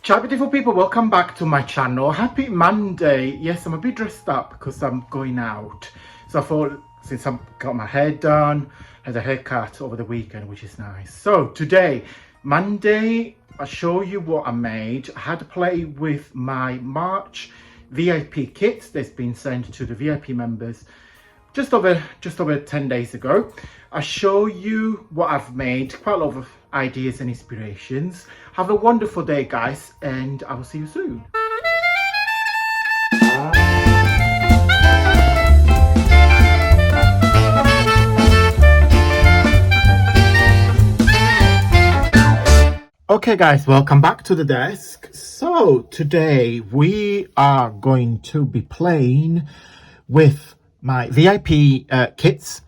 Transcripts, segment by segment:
Ciao beautiful people, welcome back to my channel. Happy Monday. Yes, I'm a bit dressed up because I'm going out. So I thought, since I've got my hair done, I had a haircut over the weekend, which is nice. So today, Monday, I'll show you what I made. I had to play with my March VIP kits that's been sent to the VIP members just over 10 days ago. I'll show you what I've made, quite a lot of ideas and inspirations. Have a wonderful day, guys, and I will see you soon. Okay guys, welcome back to the desk. So today we are going to be playing with my VIP kits.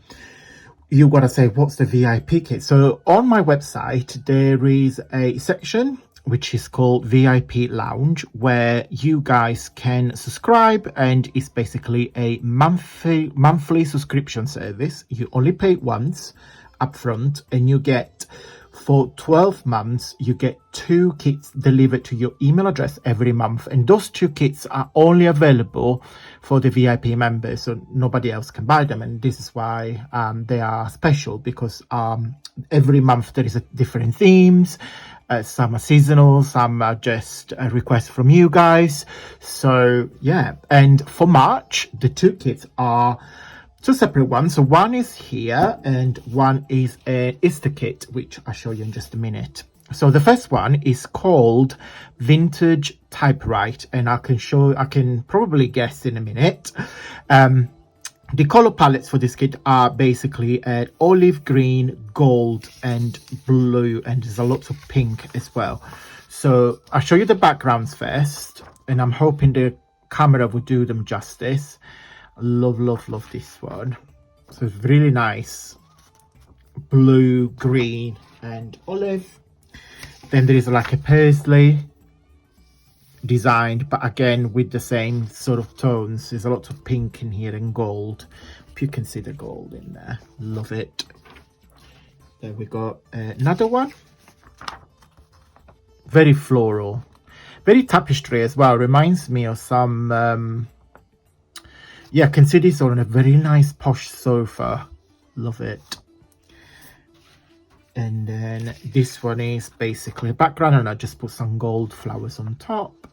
You gotta say, what's the VIP kit? So on my website there is a section which is called VIP Lounge, where you guys can subscribe, and it's basically a monthly subscription service. You only pay once upfront, and you get, for 12 months, you get 2 kits delivered to your email address every month. And those 2 kits are only available for the VIP members, so nobody else can buy them. And this is why they are special, because every month there is a different themes. Some are seasonal, some are just a request from you guys. So yeah, and for March, the 2 kits are 2 separate ones. So one is here and one is a Easter kit, which I'll show you in just a minute. So the first one is called Vintage Typewriter, and I can probably guess in a minute. The color palettes for this kit are basically olive green, gold and blue, and there's a lot of pink as well. So I'll show you the backgrounds first, and I'm hoping the camera will do them justice. Love this one. So it's really nice, blue, green and olive. Then there is like a paisley designed, but again with the same sort of tones. There's a lot of pink in here and gold. If you can see the gold in there, love it. Then we got another one, very floral, very tapestry as well. Reminds me of some yeah, I can see this on a very nice posh sofa. Love it. And then this one is basically a background, and I just put some gold flowers on top.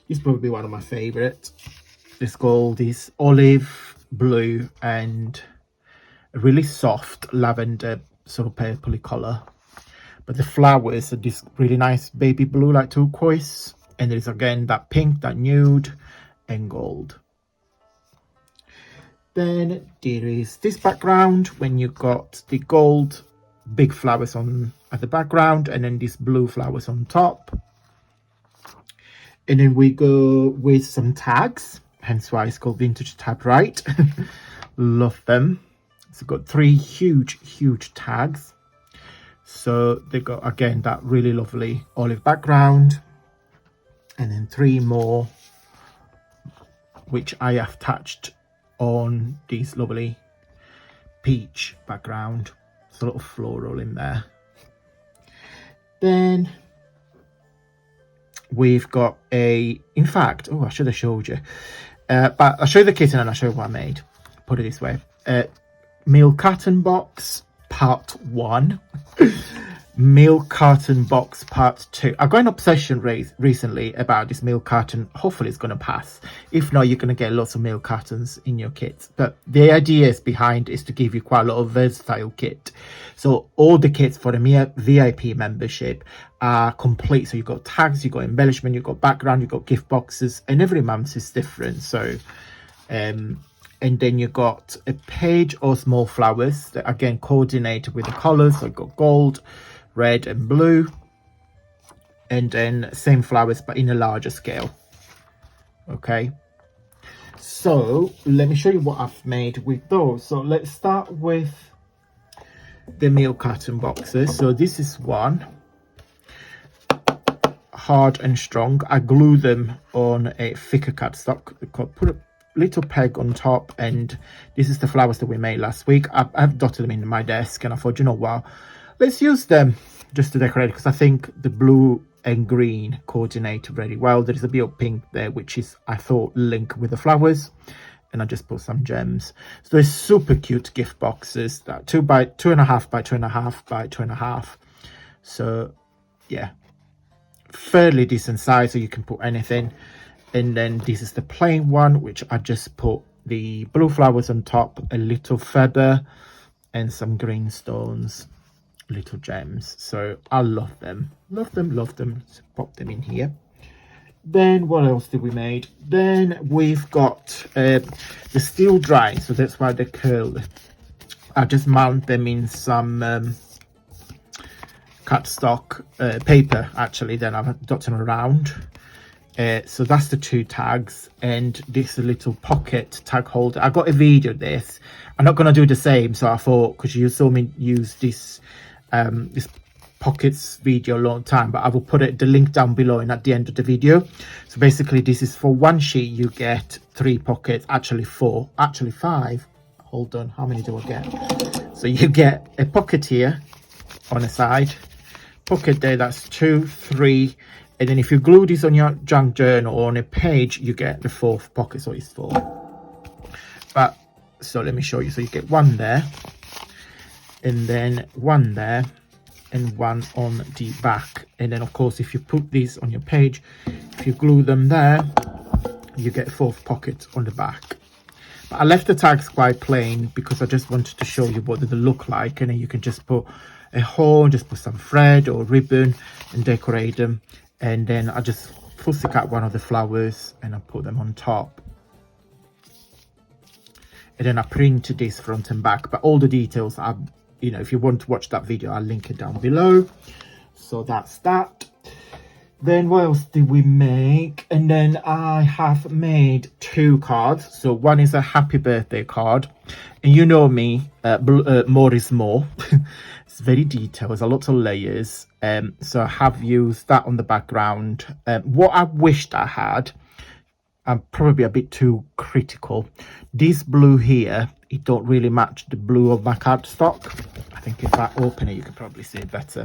It's probably one of my favorites. This gold is olive, blue and a really soft lavender sort of purpley colour. But the flowers are this really nice baby blue, like turquoise. And there is again that pink, that nude and gold. Then there is this background when you got the gold big flowers on at the background, and then these blue flowers on top. And then we go with some tags, hence why it's called Vintage Typewriter. Love them. So got 3 huge tags. So they got again that really lovely olive background, and then 3 more which I have touched on this lovely peach background. It's a lot of floral in there. Then we've got in fact, I should have showed you, but I'll show you the kit and then I'll show you what I made. Put it this way, milk carton box part 1. Milk carton box part 2. I got an obsession recently about this milk carton. Hopefully it's going to pass. If not, you're going to get lots of milk cartons in your kits. But the idea is behind is to give you quite a lot of versatile kit. So all the kits for the VIP membership are complete. So you've got tags, you've got embellishment, you've got background, you've got gift boxes, and every month is different. So and then you got a page or small flowers that again coordinated with the colors. So you've got gold, red and blue, and then same flowers but in a larger scale. Okay, so let me show you what I've made with those. So let's start with the milk carton boxes. So this is one, hard and strong. I glue them on a thicker cardstock. Put a little peg on top, and this is the flowers that we made last week. I've dotted them in my desk, and I thought, you know what, let's use them just to decorate, because I think the blue and green coordinate very well. There is a bit of pink there, which is, I thought, link with the flowers, and I just put some gems. So it's super cute gift boxes, that 2 by 2.5 by 2.5 by 2.5. So yeah, fairly decent size, so you can put anything. And then this is the plain one, which I just put the blue flowers on top, a little feather, and some green stones, little gems. So I love them, love them, love them. So pop them in here. Then what else did we made? Then we've got the steel dry, so that's why they curl. I just mount them in some cardstock paper, actually, then I've dotted them around. So that's the 2 tags, and this little pocket tag holder. I got a video of this. I'm not going to do the same, so I thought, because you saw me use this this pockets video a long time, but I will put the link down below and at the end of the video. So basically this is for one sheet, you get 3 pockets, actually 4, actually 5. Hold on, how many do I get? So you get a pocket here on a side, pocket there, that's 2, 3, and then if you glue this on your junk journal or on a page, you get the 4th pocket, so it's 4. But so let me show you. So you get 1 there, and then 1 there, and 1 on the back. And then of course, if you put these on your page, if you glue them there, you get 4th pocket on the back. But I left the tags quite plain because I just wanted to show you what they look like, and then you can just put a hole, just put some thread or ribbon and decorate them. And then I just fussy cut one of the flowers and I put them on top. And then I printed this front and back, but all the details are, you know, if you want to watch that video, I'll link it down below. So that's that. Then what else did we make? And then I have made 2 cards. So one is a happy birthday card, and you know me, more is more. It's very detailed, there's a lot of layers. So I have used that on the background. What I wished I had, I'm probably a bit too critical. This blue here, it don't really match the blue of my cardstock. I think if I open it, you can probably see it better.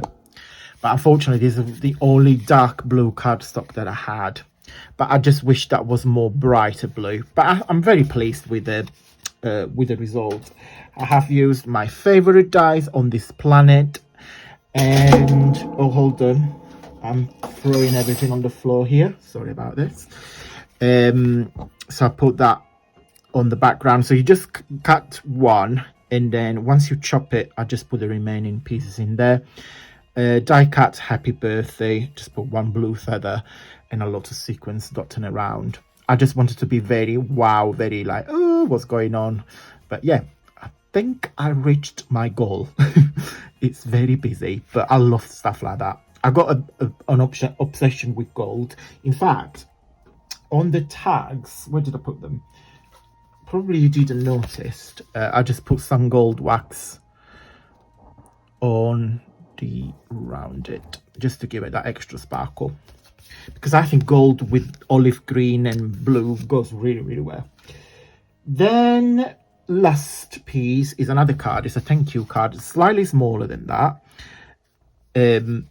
But unfortunately, this is the only dark blue cardstock that I had. But I just wish that was more brighter blue. But I'm very pleased with the result. I have used my favorite dies on this planet. And, oh, hold on. I'm throwing everything on the floor here. Sorry about this. So I put that on the background. So you just cut 1. And then once you chop it, I just put the remaining pieces in there. Die cut happy birthday, just put 1 blue feather and a lot of sequins dotting around. I just wanted to be very wow, very like, oh, what's going on? But yeah, I think I reached my goal. It's very busy, but I love stuff like that. I got an obsession with gold. In fact, on the tags, where did I put them? Probably you didn't notice. I just put some gold wax on around it, just to give it that extra sparkle, because I think gold with olive green and blue goes really, really well. Then last piece is another card. It's a thank you card. It's slightly smaller than that.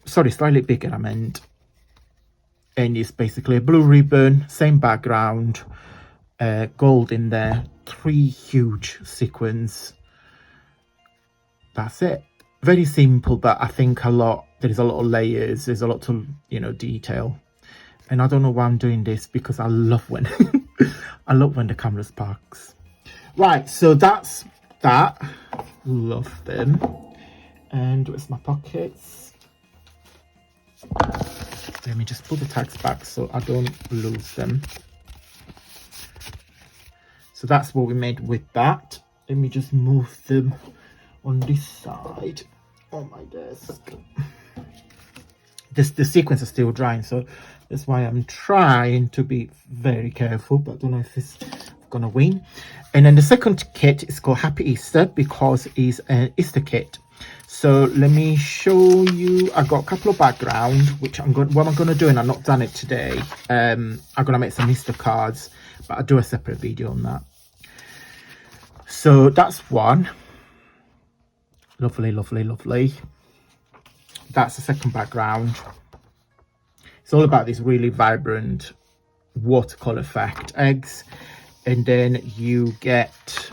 Sorry, slightly bigger, I meant. And it's basically a blue ribbon, same background, gold in there, 3 huge sequins. That's it. Very simple, but I think there is a lot of layers, there's a lot of, you know, detail. And I don't know why I'm doing this, because I love when I love when the camera sparks. Right, so that's that. Love them. And where's my pockets? Let me just put the tags back so I don't lose them. So that's what we made with that. Let me just move them on this side on my desk. The sequins are still drying, so that's why I'm trying to be very careful, but I don't know if it's gonna win. And then the second kit is called Happy Easter, because it's an Easter kit. So let me show you. I got a couple of background, which what I'm gonna do, and I've not done it today. I'm gonna make some Easter cards, but I'll do a separate video on that. So that's one. Lovely, lovely, lovely. that's the second background. It's all about this really vibrant watercolor effect eggs. And then you get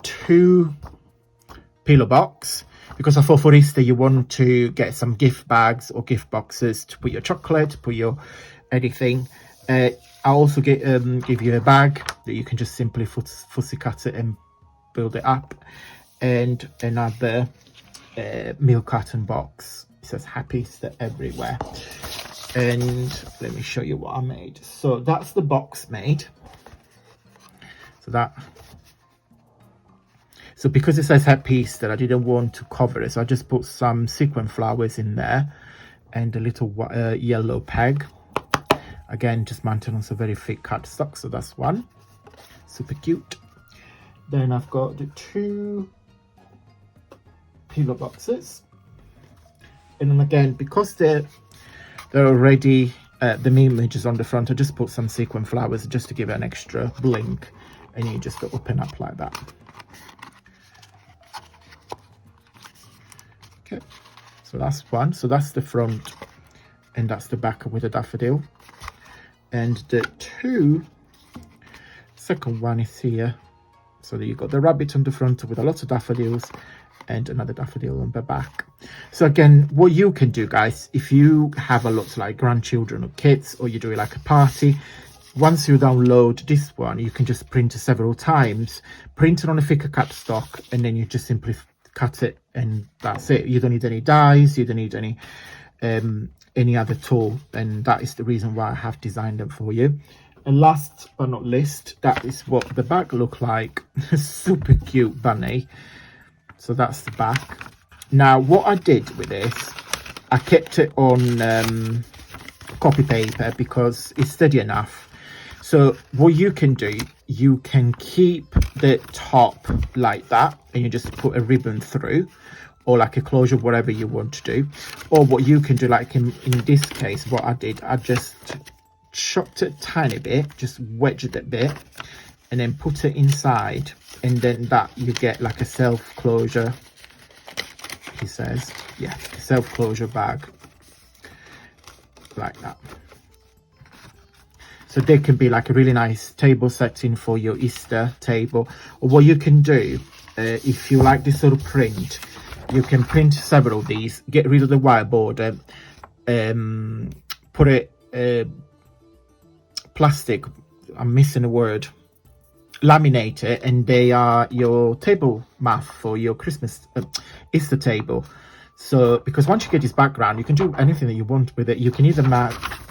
2 pillow box, because I thought for Easter you want to get some gift bags or gift boxes to put your chocolate, put your anything. I also give you a bag that you can just simply fussy cut it and build it up, and another milk carton box. It says Happy Easter everywhere. And let me show you what I made. So that's the box made. So because it says Happy Easter, I didn't want to cover it, so I just put some sequin flowers in there and a little yellow peg. Again, just mounted on some very thick cardstock, so that's one. Super cute. Then I've got the 2 pillow boxes, and then again, because they're already the images on the front, I just put some sequin flowers just to give it an extra blink, and you just open up like that. Okay, so that's one. So that's the front, and that's the back with a daffodil. And the second one is here. So that you got the rabbit on the front with a lot of daffodils, and another daffodil on the back. So again, what you can do, guys, if you have a lot like grandchildren or kids, or you do it like a party, once you download this one, you can just print it several times, print it on a thicker cardstock, and then you just simply cut it, and that's it. You don't need any dies, you don't need any other tool, and that is the reason why I have designed them for you. And last but not least, that is what the back look like. Super cute bunny. So that's the back. Now what I did with this, I kept it on copy paper because it's steady enough. So what you can do, you can keep the top like that, and you just put a ribbon through, or like a closure, whatever you want to do. Or what you can do, like in this case, what I did, I just chopped it a tiny bit, just wedged it a bit, and then put it inside, and then that you get like a self-closure, he says, yeah, self-closure bag like that. So they can be like a really nice table setting for your Easter table. Or what you can do, if you like this sort of print, you can print several of these, get rid of the wire border, put it plastic, I'm missing a word, laminate it, and they are your table mat for your Christmas Easter table. So because once you get this background, you can do anything that you want with it. You can either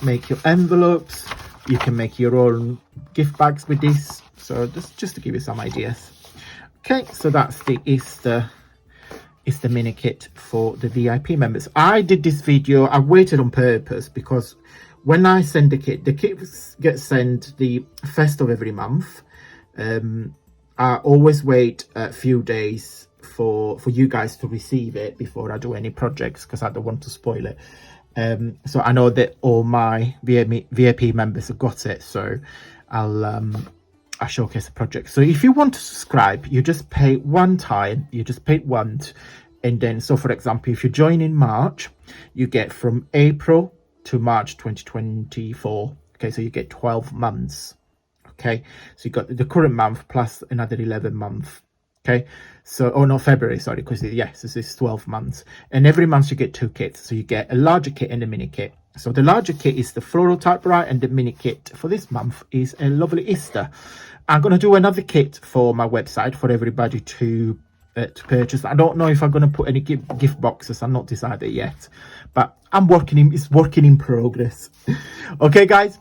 make your envelopes, you can make your own gift bags with this. So just to give you some ideas. Okay, so that's the Easter mini kit for the VIP members. I did this video, I waited on purpose, because when I send the kit gets sent the first of every month. I always wait a few days for you guys to receive it before I do any projects, because I don't want to spoil it. So I know that all my VIP members have got it, so I'll showcase the project. So if you want to subscribe, you just pay one time, you just pay once, and then, so for example, if you join in March, you get from April to March 2024. Okay, so you get 12 months. Okay, so you got the current month plus another 11 months. Okay, so, oh no, February, sorry, because yes, this is 12 months, and every month you get 2 kits. So you get a larger kit and a mini kit. So the larger kit is the floral typewriter, and the mini kit for this month is a lovely Easter. I'm going to do another kit for my website for everybody to purchase. I don't know if I'm going to put any gift boxes. I'm not decided yet, but it's working in progress. Okay, guys.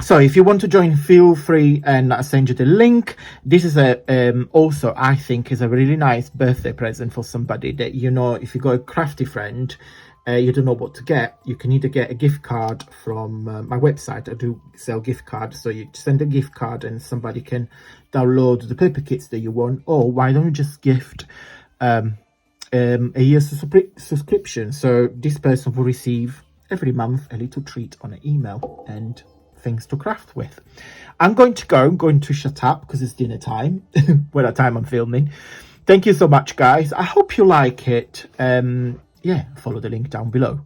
So if you want to join, feel free, and I'll send you the link. This is also, I think, is a really nice birthday present for somebody that, you know, if you got a crafty friend, you don't know what to get, you can either get a gift card from my website. I do sell gift cards, so you send a gift card and somebody can download the paper kits that you want. Or why don't you just gift a year's subscription, so this person will receive every month a little treat on an email and things to craft with. I'm going to shut up because it's dinner time by the time I'm filming. Thank you so much, guys. I hope you like it. yeah, follow the link down below.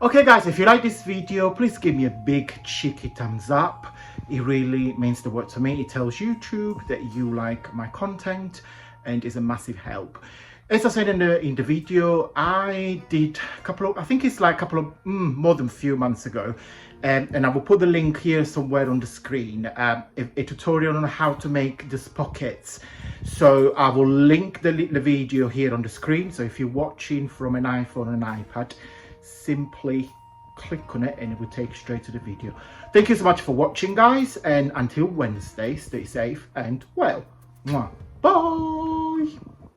Okay guys, if you like this video, please give me a big cheeky thumbs up. It really means the world to me. It tells YouTube that you like my content and is a massive help. As I said in the video, I did a couple of, I think it's like a couple of, more than a few months ago, and I will put the link here somewhere on the screen, a tutorial on how to make these pockets. So I will link the video here on the screen. So if you're watching from an iPhone or an iPad, simply click on it and it will take you straight to the video. Thank you so much for watching, guys, and until Wednesday, stay safe and well. Bye.